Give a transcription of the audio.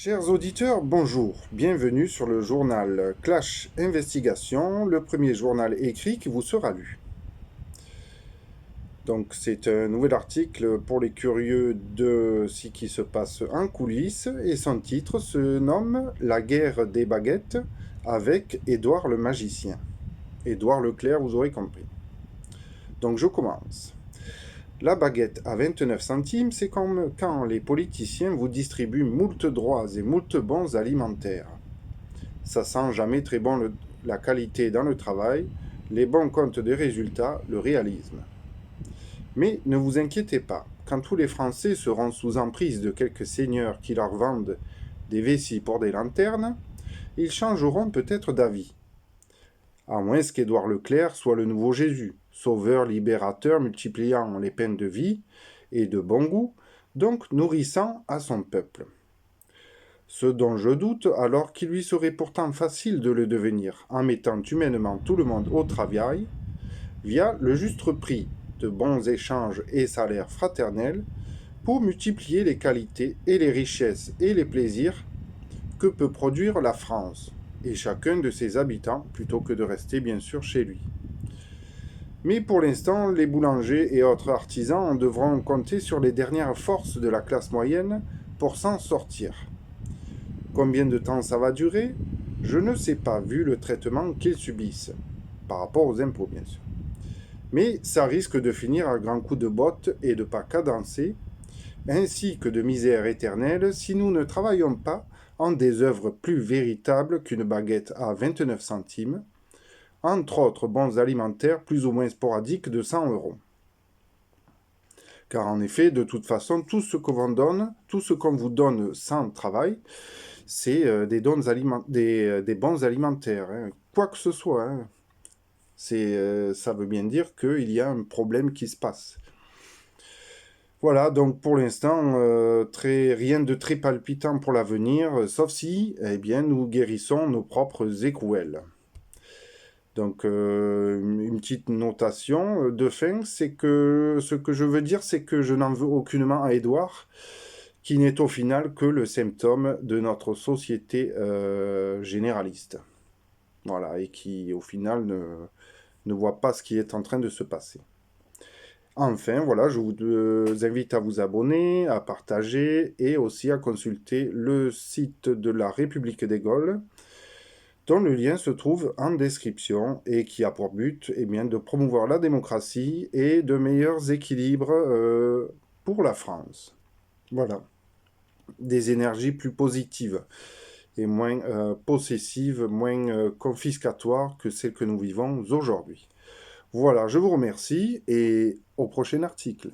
Chers auditeurs, bonjour. Bienvenue sur le journal Clash Investigation, le premier journal écrit qui vous sera lu. Donc c'est un nouvel article pour les curieux de ce qui se passe en coulisses et son titre se nomme La guerre des baguettes avec Édouard le magicien. Édouard Leclerc, vous aurez compris. Donc je commence. La baguette à 29 centimes, c'est comme quand les politiciens vous distribuent moult droits et moult bons alimentaires. Ça sent jamais très bon la qualité dans le travail, les bons comptes des résultats, le réalisme. Mais ne vous inquiétez pas, quand tous les Français seront sous emprise de quelques seigneurs qui leur vendent des vessies pour des lanternes, ils changeront peut-être d'avis. À moins qu'Édouard Leclerc soit le nouveau Jésus, sauveur libérateur multipliant les peines de vie et de bon goût, donc nourrissant à son peuple. Ce dont je doute alors qu'il lui serait pourtant facile de le devenir en mettant humainement tout le monde au travail, via le juste prix de bons échanges et salaires fraternels, pour multiplier les qualités et les richesses et les plaisirs que peut produire la France et chacun de ses habitants, plutôt que de rester bien sûr chez lui. Mais pour l'instant, les boulangers et autres artisans devront compter sur les dernières forces de la classe moyenne pour s'en sortir. Combien de temps ça va durer? Je ne sais pas, vu le traitement qu'ils subissent, par rapport aux impôts bien sûr. Mais ça risque de finir à grands coups de bottes et de pas cadencés, ainsi que de misère éternelle si nous ne travaillons pas en des œuvres plus véritables qu'une baguette à 29 centimes, entre autres bons alimentaires plus ou moins sporadiques de 100 euros. Car en effet, de toute façon, tout ce qu'on vous donne sans travail, c'est des bons alimentaires, hein. Quoi que ce soit, hein. Ça veut bien dire qu'il y a un problème qui se passe. Voilà, donc pour l'instant, rien de très palpitant pour l'avenir, sauf si, eh bien, nous guérissons nos propres écrouelles. Donc, une petite notation de fin, c'est que ce que je veux dire, c'est que je n'en veux aucunement à Édouard, qui n'est au final que le symptôme de notre société généraliste. Voilà, et qui au final ne voit pas ce qui est en train de se passer. Enfin, voilà, je vous invite à vous abonner, à partager et aussi à consulter le site de la République des Gaules, dont le lien se trouve en description et qui a pour but de promouvoir la démocratie et de meilleurs équilibres pour la France. Voilà, des énergies plus positives et moins possessives, moins confiscatoires que celles que nous vivons aujourd'hui. Voilà, je vous remercie et au prochain article.